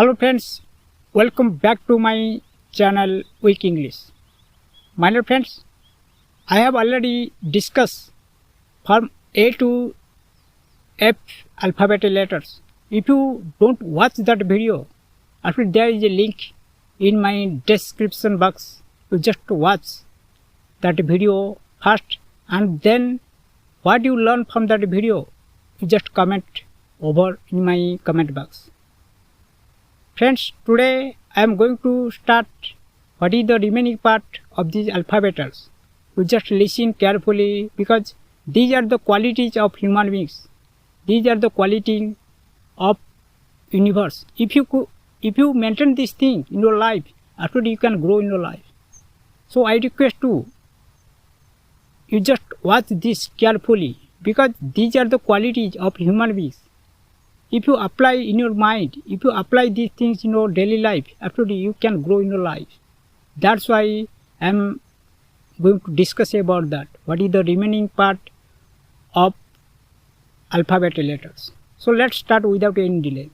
Hello friends, welcome back to my channel Week English. My dear friends, I have already discussed from A to F alphabet letters. If you don't watch that video, after there is a link in my description box. You just watch that video first, and then what you learn from that video, you just comment over in my comment box. Friends, today I am going to start what is the remaining part of these alphabets. You just listen carefully because these are the qualities of human beings. These are the qualities of universe. If you maintain this thing in your life, after you can grow in your life. So I request you just watch this carefully because these are the qualities of human beings. If you apply in your mind, if you apply these things in your daily life, after you can grow in your life. That's why I am going to discuss about that. What is the remaining part of alphabet letters? So let's start without any delay.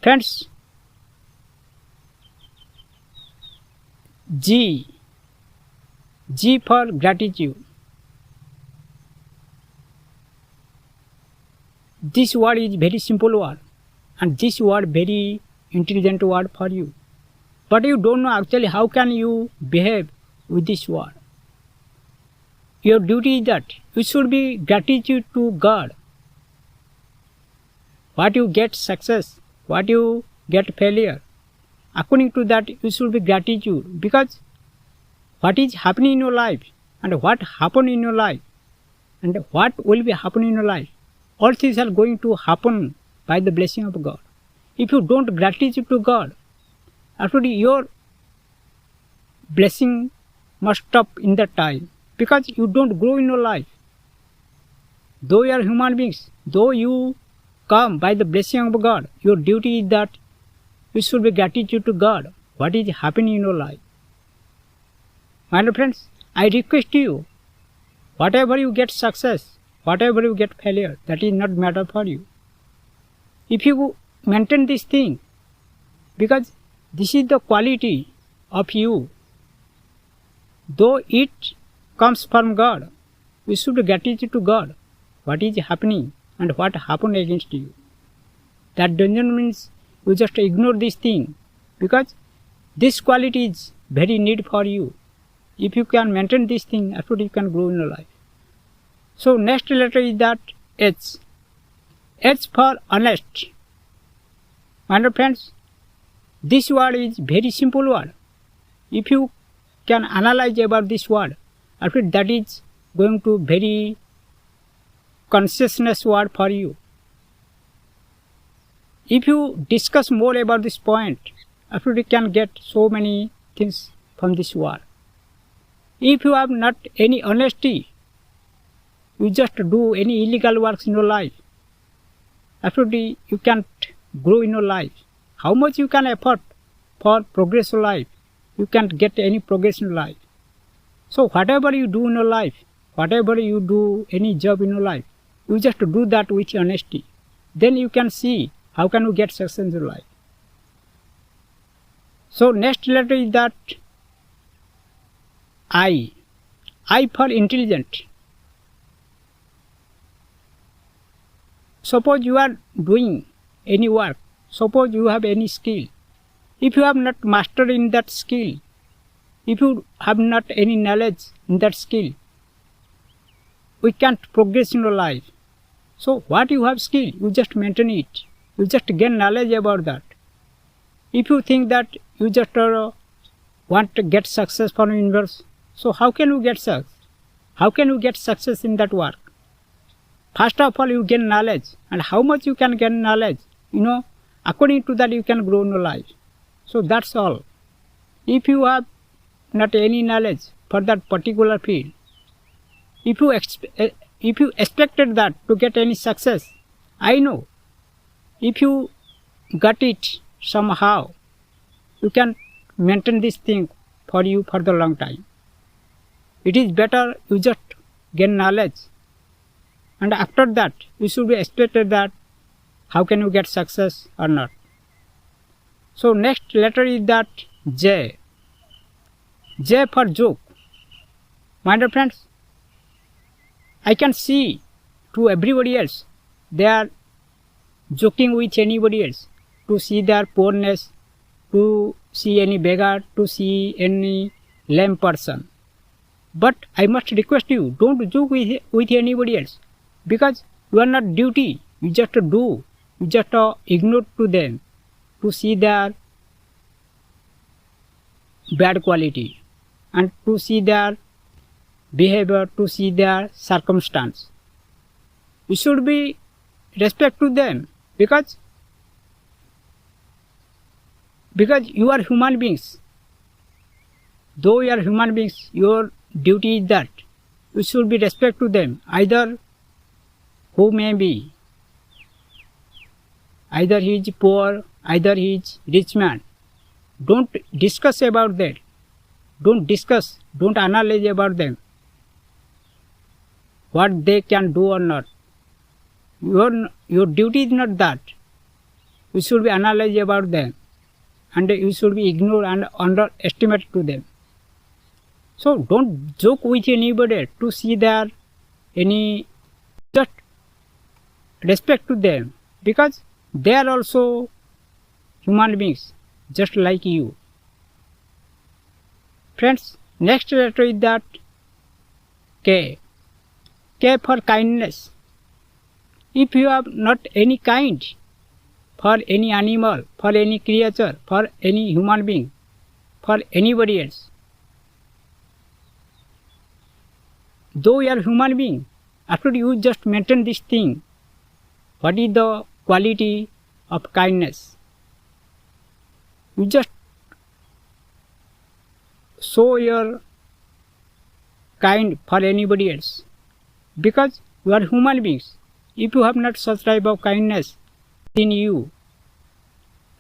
Friends, G for gratitude. This word is very simple word and this word very intelligent word for you. But you don't know actually how can you behave with this word. Your duty is that you should be gratitude to God. What you get success, what you get failure. According to that you should be gratitude because what is happening in your life and what happened in your life and what will be happening in your life. All things are going to happen by the blessing of God. If you don't gratitude to God, actually your blessing must stop in that time because you don't grow in your life. Though you are human beings, though you come by the blessing of God, your duty is that you should be gratitude to God. What is happening in your life? My dear friends, I request you, whatever you get success, whatever you get failure, that is not matter for you. If you maintain this thing, because this is the quality of you, though it comes from God, you should be gratitude to God. What is happening and what happened against you. That doesn't mean you just ignore this thing, because this quality is very need for you. If you can maintain this thing, after you can grow in your life. So next letter is that H. H for honest. My dear friends, this word is very simple word. If you can analyze about this word, after that is going to very consciousness word for you. If you discuss more about this point, after you can get so many things from this word. If you have not any honesty, you just do any illegal works in your life. After you can't grow in your life. How much you can effort for progress in life, you can't get any progress in life. So whatever you do in your life, whatever you do, any job in your life, you just do that with honesty. Then you can see how can you get success in your life. So next letter is that I. I for intelligent. Suppose you are doing any work, suppose you have any skill. If you have not mastered in that skill, if you have not any knowledge in that skill, we can't progress in your life. So what you have skill, you just maintain it. You just gain knowledge about that. If you think that you just want to get success from the universe, so how can you get success? How can you get success in that work? First of all, you gain knowledge. And how much you can gain knowledge? According to that you can grow in your life. So that's all. If you have not any knowledge for that particular field, if you expected that to get any success, I know, if you got it somehow, you can maintain this thing for you for the long time. It is better you just gain knowledge, and after that you should be expected that how can you get success or not. So next letter is that J. J for joke. My dear friends, I can see to everybody else they are joking with anybody else, to see their poorness, to see any beggar, to see any lame person. But I must request you, don't joke with anybody else, because you are not duty. You just do. You just ignore to them, to see their bad quality and to see their behavior, to see their circumstance. You should be respect to them because you are human beings. Though you are human beings, your duty is that you should be respect to them, either who may be, either he is poor, either he is rich man. Don't discuss about that. Don't analyze about them, what they can do or not. Your duty is not that. You should be analyze about them, and you should be ignore and underestimate to them. So don't joke with anybody to see their any, just respect to them, because they are also human beings just like you. Friends, next letter is that K. K for kindness. If you have not any kind for any animal, for any creature, for any human being, for anybody else, though you are human being, after you just maintain this thing, what is the quality of kindness? You just show your kind for anybody else, because you are human beings. If you have not such type of kindness in you,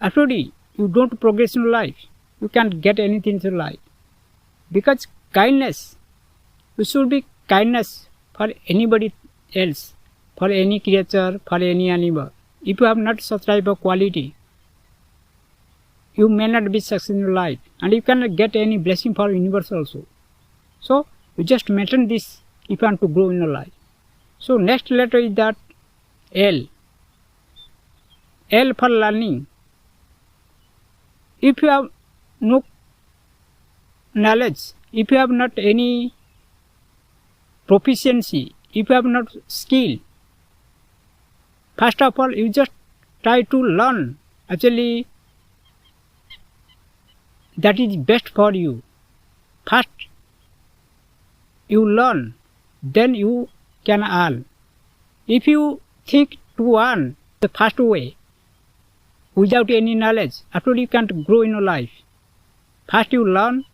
actually you don't progress in life. You can't get anything in life, because kindness, you should be kindness for anybody else, for any creature, for any animal. If you have not such type of quality, you may not be successful in life, and you cannot get any blessing for universe also. So you just maintain this if you want to grow in your life. So next letter is that L. L for learning. If you have no knowledge, if you have not any proficiency, if you have not skill, first of all you just try to learn. Actually, that is best for you. First you learn, then you can earn. If you think to earn the first way without any knowledge, after you can't grow in your life. First you learn,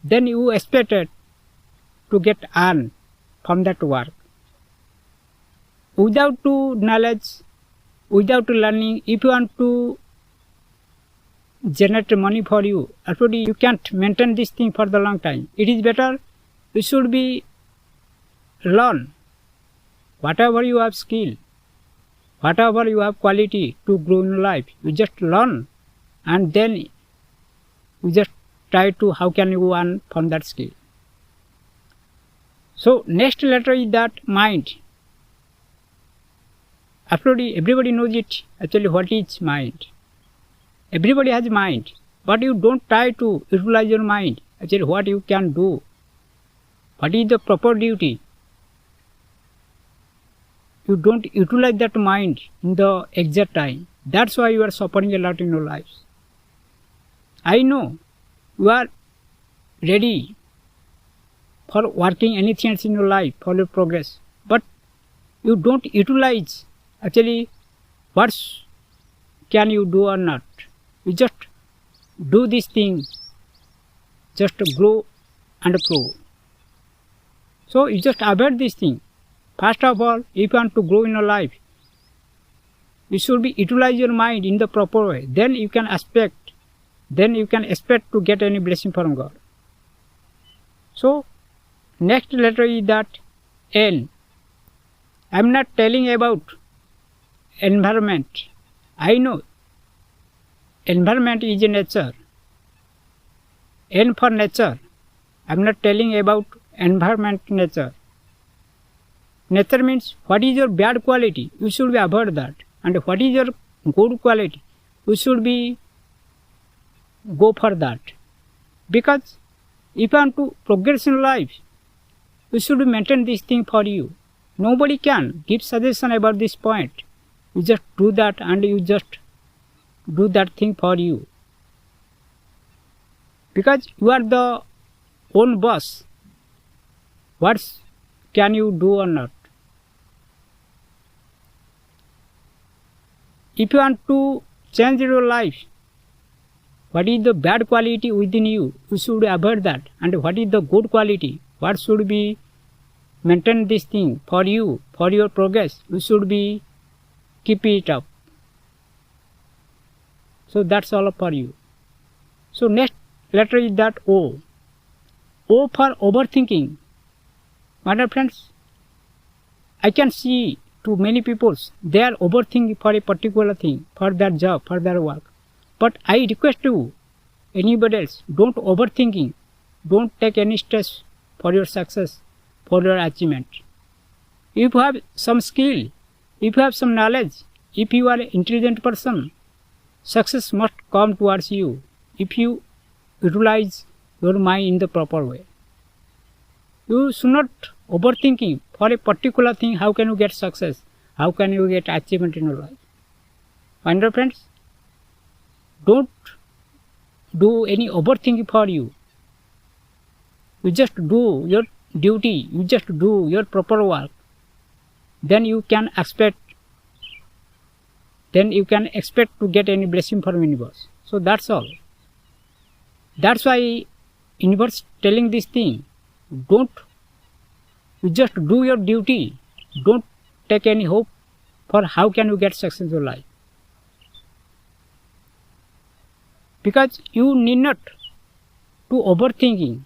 then you expect to get earn from that work. Without knowledge, without learning, if you want to generate money for you, actually you can't maintain this thing for the long time. It is better you should be learn whatever you have skill, whatever you have quality to grow in life. You just learn, and then you just try to how can you earn from that skill. So next letter is that mind. Actually everybody knows it. Actually what is mind? Everybody has mind, but you don't try to utilize your mind. Actually what you can do, what is the proper duty. You don't utilize that mind in the exact time. That's why you are suffering a lot in your lives. I know you are ready for working anything else in your life for your progress, but you don't utilize actually what can you do or not. You just do this thing just to grow and grow. So you just avoid this thing. First of all, if you want to grow in your life, you should be utilize your mind in the proper way. Then you can expect to get any blessing from God. So next letter is that N. I am not telling about environment. I know environment is a nature. N for nature. I am not telling about environment nature. Nature means what is your bad quality, you should be avoid that. And what is your good quality, you should be go for that. Because if you want to progress in life, you should maintain this thing for you. Nobody can give suggestion about this point. You just do that and you just do that thing for you. Because you are the own boss. What can you do or not? If you want to change your life, what is the bad quality within you, you should avoid that. And what is the good quality, what should be maintain this thing for you, for your progress, you should be keep it up. So that's all for you. So next letter is that O. O for overthinking. My dear friends, I can see to many people, they are overthinking for a particular thing, for their job, for their work. But I request you, anybody else, don't overthinking. Don't take any stress for your success, for your achievement. If you have some skill, if you have some knowledge, if you are an intelligent person, success must come towards you if you utilize your mind in the proper way. You should not overthinking for a particular thing. How can you get success? How can you get achievement in your life? My dear friends, don't do any overthinking for you. You just do your duty. You just do your proper work. Then you can expect to get any blessing from universe. So that's all. That's why universe telling this thing. You just do your duty. Don't take any hope for how can you get success in your life. Because you need not to overthinking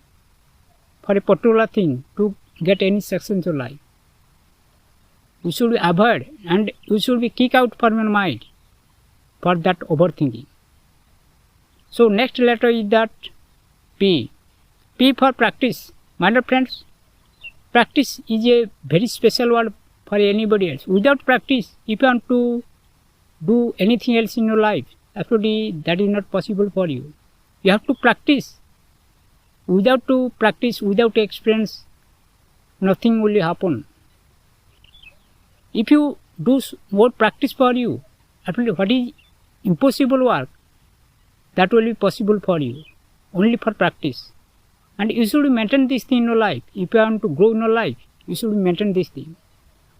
for a particular thing to get any success in your life. You should be avoid and you should be kick out from your mind for that overthinking. So next letter is that P. P for practice. My dear friends, practice is a very special word for anybody else. Without practice, if you want to do anything else in your life, actually that is not possible for you. You have to practice. Without to practice, without experience, nothing will happen. If you do more practice for you, actually what is impossible work, that will be possible for you. Only for practice. And you should maintain this thing in your life. If you want to grow in your life, you should maintain this thing.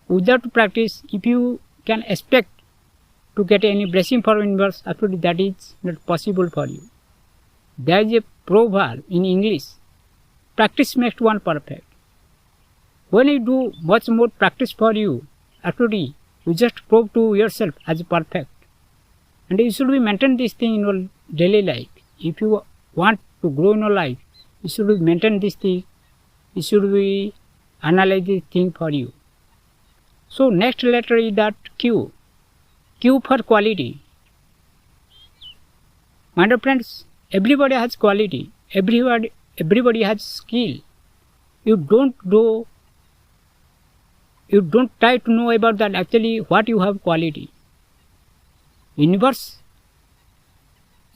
Without practice, if you can expect to get any blessing from universe, actually that is not possible for you. There is a proverb in English, practice makes one perfect. When you do much more practice for you, actually you just prove to yourself as perfect. And you should be maintain this thing in your daily life. If you want to grow in your life, you should be maintain this thing. You should be analyze this thing for you. So next letter is that Q. Q for quality. My dear friends, everybody has quality. Everybody has skill. You don't try to know about that actually what you have quality. Universe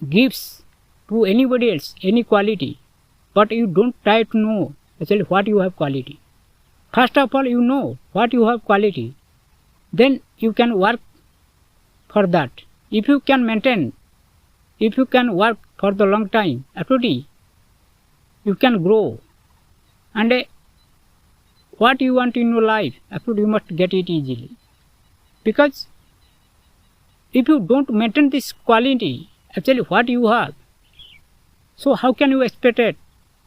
gives to anybody else any quality, but you don't try to know actually what you have quality. First of all, you know what you have quality. Then you can work for that. If you can maintain, if you can work for the long time, actually you can grow. And what you want in your life, actually you must get it easily. Because if you don't maintain this quality, actually what you have, so how can you expect it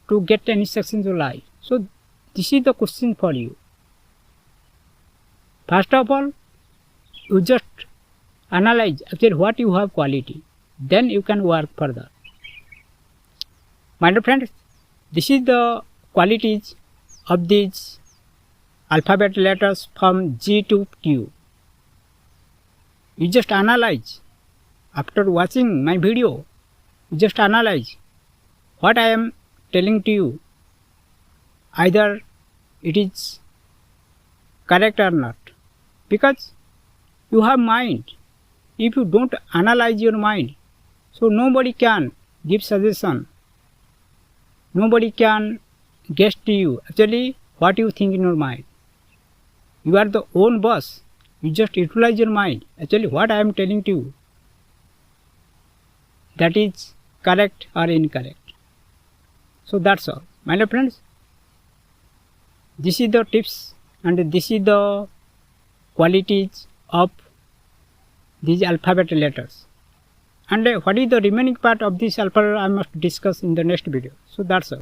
to get any success in your life? So this is the question for you. First of all, you just analyze actually what you have quality. Then you can work further. My dear friends, this is the qualities of these alphabet letters from G to Q. You just analyze After watching my video, just analyze what I am telling to you. Either it is correct or not. Because you have mind. If you don't analyze your mind, so nobody can give suggestion. Nobody can guess to you actually what you think in your mind. You are the own boss. You just utilize your mind. Actually what I am telling to you, that is correct or incorrect. So that's all. My dear friends, this is the tips and this is the qualities of these alphabet letters. And what is the remaining part of this alphabet I must discuss in the next video. So that's all.